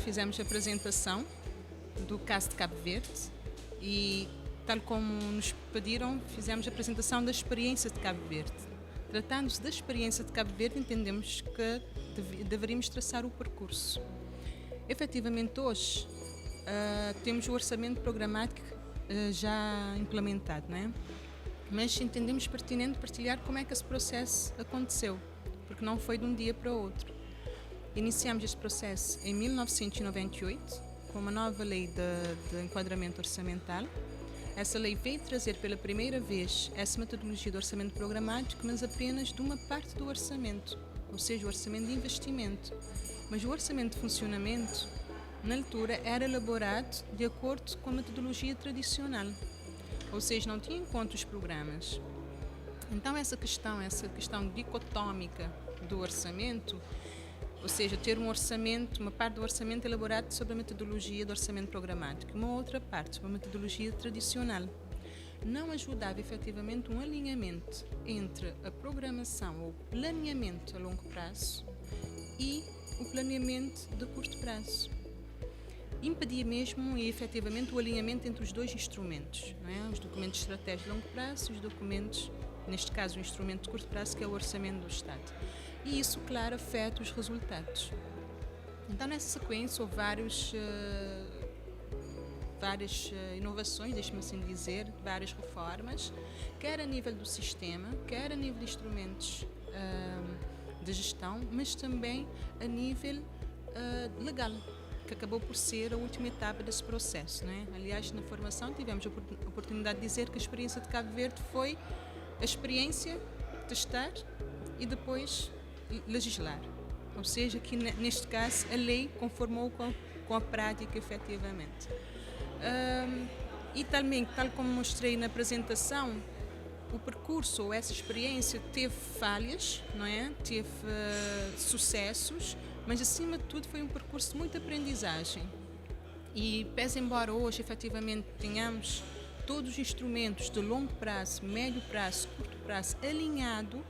fizemos a apresentação do caso de Cabo Verde e, tal como nos pediram, fizemos a apresentação da experiência de Cabo Verde. Tratando-se da experiência de Cabo Verde, entendemos que deveríamos traçar o percurso. Efetivamente, hoje temos o orçamento programático já implementado, não é? Mas entendemos pertinente partilhar como é que esse processo aconteceu, porque não foi de um dia para o outro. Iniciamos este processo em 1998, com uma nova lei de enquadramento orçamental. Essa lei veio trazer pela primeira vez essa metodologia de orçamento programático, mas apenas de uma parte do orçamento, ou seja, o orçamento de investimento. Mas o orçamento de funcionamento, na altura, era elaborado de acordo com a metodologia tradicional, ou seja, não tinha em conta os programas. Então essa questão dicotómica do orçamento, ou seja, ter um orçamento, uma parte do orçamento elaborado sobre a metodologia do orçamento programático, uma outra parte sobre a metodologia tradicional, não ajudava efetivamente um alinhamento entre a programação ou planeamento a longo prazo e o planeamento de curto prazo. Impedia mesmo efetivamente o alinhamento entre os dois instrumentos, não é? Os documentos de estratégia de longo prazo e os documentos, neste caso o instrumento de curto prazo, que é o orçamento do Estado. E isso, claro, afeta os resultados. Então, nessa sequência, houve várias inovações, deixe-me assim dizer, várias reformas, quer a nível do sistema, quer a nível de instrumentos de gestão, mas também a nível legal, que acabou por ser a última etapa desse processo, não é? Aliás, na formação tivemos a oportunidade de dizer que a experiência de Cabo Verde foi a experiência de testar e depois legislar. Ou seja, que neste caso a lei conformou com a prática efetivamente. E também, tal como mostrei na apresentação, o percurso ou essa experiência teve falhas, não é? Teve sucessos, mas acima de tudo foi um percurso de muita aprendizagem. E pese embora hoje efetivamente tenhamos todos os instrumentos de longo prazo, médio prazo, curto prazo alinhado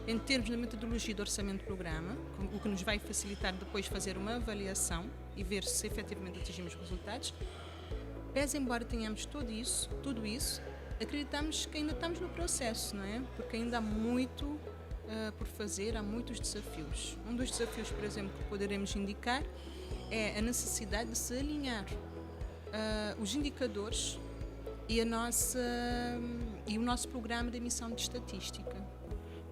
em termos da metodologia do orçamento-programa, o que nos vai facilitar depois fazer uma avaliação e ver se efetivamente atingimos resultados. Pese embora tenhamos tudo isso, acreditamos que ainda estamos no processo, não é? Porque ainda há muito por fazer, há muitos desafios. Um dos desafios, por exemplo, que poderemos indicar é a necessidade de se alinhar os indicadores e o nosso programa de emissão de estatística.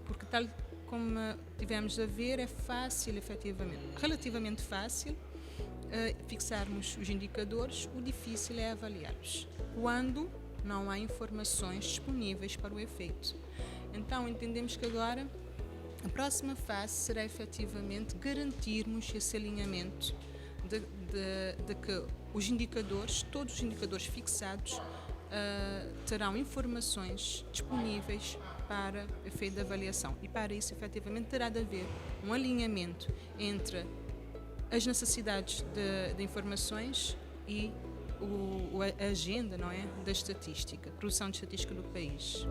Porque tal como tivemos a ver, é fácil, efetivamente, relativamente fácil, fixarmos os indicadores, o difícil é avaliá-los, quando não há informações disponíveis para o efeito. Então, entendemos que agora a próxima fase será efetivamente garantirmos esse alinhamento de que os indicadores, todos os indicadores fixados, terão informações disponíveis para efeito de avaliação. E para isso, efetivamente, terá de haver um alinhamento entre as necessidades de informações e a agenda, não é, da estatística, produção de estatística do país.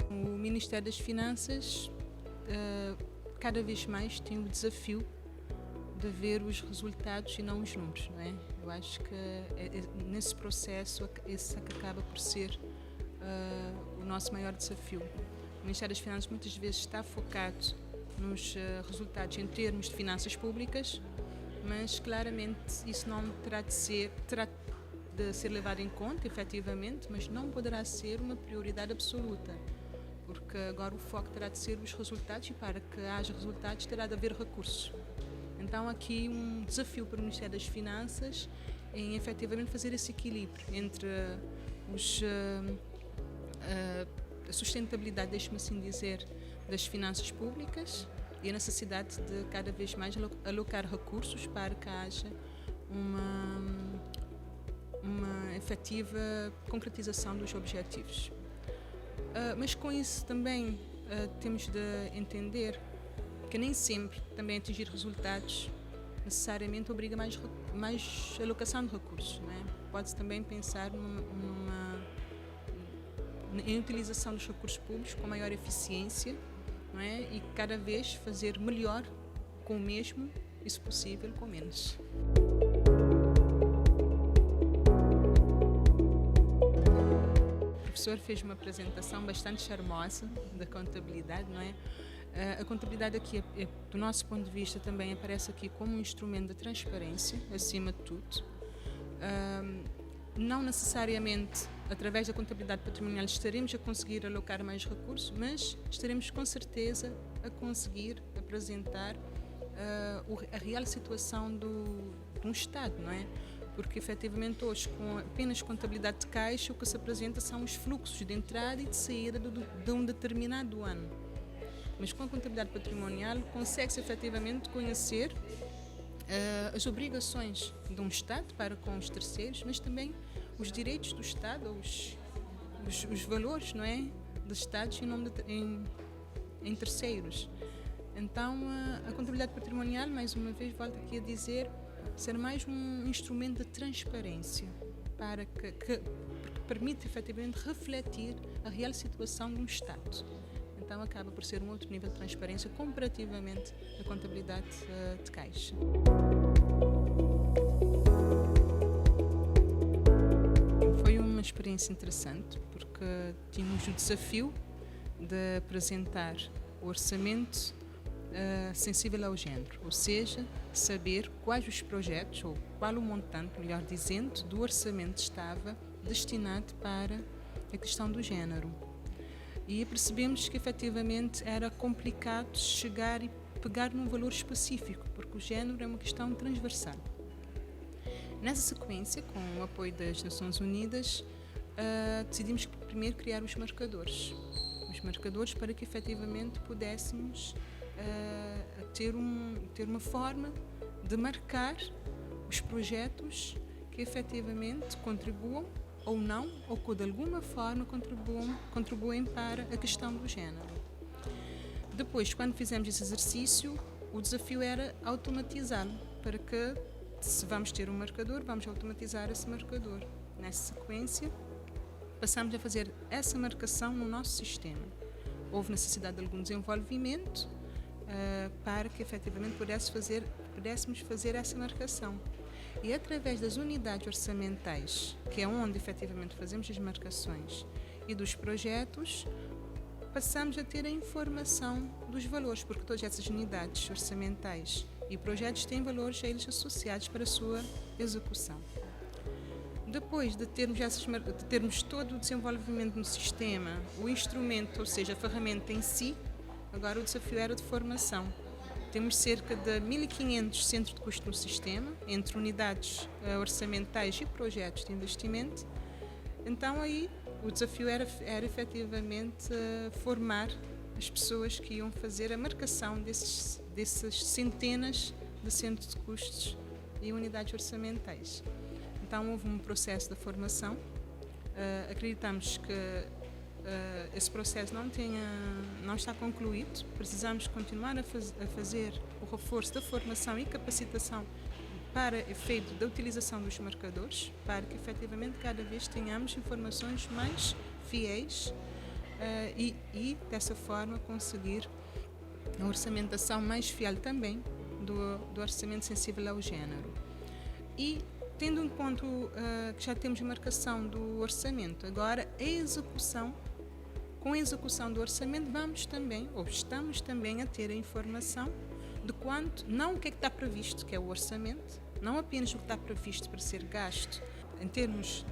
O Ministério das Finanças cada vez mais tem o desafio de ver os resultados e não os números, não é? Eu acho que nesse processo esse acaba por ser o nosso maior desafio. O Ministério das Finanças muitas vezes está focado nos resultados em termos de finanças públicas, mas claramente isso não terá de ser levado em conta, efetivamente, mas não poderá ser uma prioridade absoluta, porque agora o foco terá de ser os resultados e para que haja resultados terá de haver recursos. Então aqui um desafio para o Ministério das Finanças em efetivamente fazer esse equilíbrio entre a sustentabilidade, deixe-me assim dizer, das finanças públicas e a necessidade de cada vez mais alocar recursos para que haja uma efetiva concretização dos objetivos. Mas com isso também temos de entender que nem sempre também atingir resultados necessariamente obriga mais alocação de recursos, não é? Pode-se também pensar em utilização dos recursos públicos com maior eficiência, não é? E cada vez fazer melhor com o mesmo e, se possível, com menos. O professor fez uma apresentação bastante charmosa da contabilidade, não é? A contabilidade aqui, do nosso ponto de vista, também aparece aqui como um instrumento de transparência, acima de tudo. Não necessariamente através da contabilidade patrimonial estaremos a conseguir alocar mais recursos, mas estaremos com certeza a conseguir apresentar a real situação de um Estado, não é? Porque efetivamente hoje, com apenas contabilidade de caixa, o que se apresenta são os fluxos de entrada e de saída de um determinado ano. Mas com a contabilidade patrimonial consegue-se efetivamente conhecer as obrigações de um Estado para com os terceiros, mas também os direitos do Estado, os valores, não é, dos Estados em terceiros. Então, a contabilidade patrimonial, mais uma vez, volto aqui a dizer, ser mais um instrumento de transparência que permite efetivamente refletir a real situação de um Estado. Então acaba por ser um outro nível de transparência comparativamente à contabilidade de caixa. Foi uma experiência interessante porque tínhamos o desafio de apresentar o orçamento sensível ao género, ou seja, saber quais os projetos ou qual o montante, melhor dizendo, do orçamento estava destinado para a questão do género. E percebemos que efetivamente era complicado chegar e pegar num valor específico, porque o género é uma questão transversal. Nessa sequência, com o apoio das Nações Unidas, decidimos primeiro criar os marcadores para que efetivamente pudéssemos ter uma forma de marcar os projetos que efetivamente contribuam ou não, ou que de alguma forma contribuem para a questão do género. Depois, quando fizemos esse exercício, o desafio era automatizá-lo, para que, se vamos ter um marcador, vamos automatizar esse marcador. Nessa sequência, passamos a fazer essa marcação no nosso sistema. Houve necessidade de algum desenvolvimento para que efetivamente pudéssemos fazer essa marcação. E através das unidades orçamentais, que é onde efetivamente fazemos as marcações, e dos projetos, passamos a ter a informação dos valores, porque todas essas unidades orçamentais e projetos têm valores a eles associados para a sua execução. Depois de termos todo o desenvolvimento no sistema, o instrumento, ou seja, a ferramenta em si, agora o desafio era de formação. Temos cerca de 1.500 centros de custo no sistema, entre unidades orçamentais e projetos de investimento. Então aí o desafio era efetivamente formar as pessoas que iam fazer a marcação dessas centenas de centros de custos e unidades orçamentais. Então houve um processo de formação. Acreditamos que esse processo não está concluído. Precisamos continuar a fazer o reforço da formação e capacitação para efeito da utilização dos marcadores, para que efetivamente cada vez tenhamos informações mais fiéis e dessa forma conseguir a orçamentação mais fiel também do orçamento sensível ao género. E tendo em conta que já temos a marcação do orçamento, agora com a execução do orçamento estamos também a ter a informação de quanto, não o que é que está previsto, que é o orçamento, não apenas o que está previsto para ser gasto em termos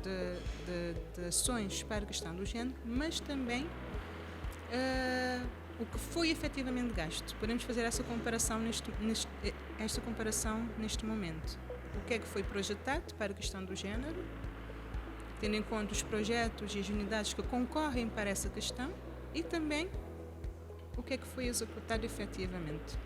de ações para a questão do género, mas também o que foi efetivamente gasto. Podemos fazer essa comparação neste momento. O que é que foi projetado para a questão do género, tendo em conta os projetos e as unidades que concorrem para essa questão, e também o que é que foi executado efetivamente.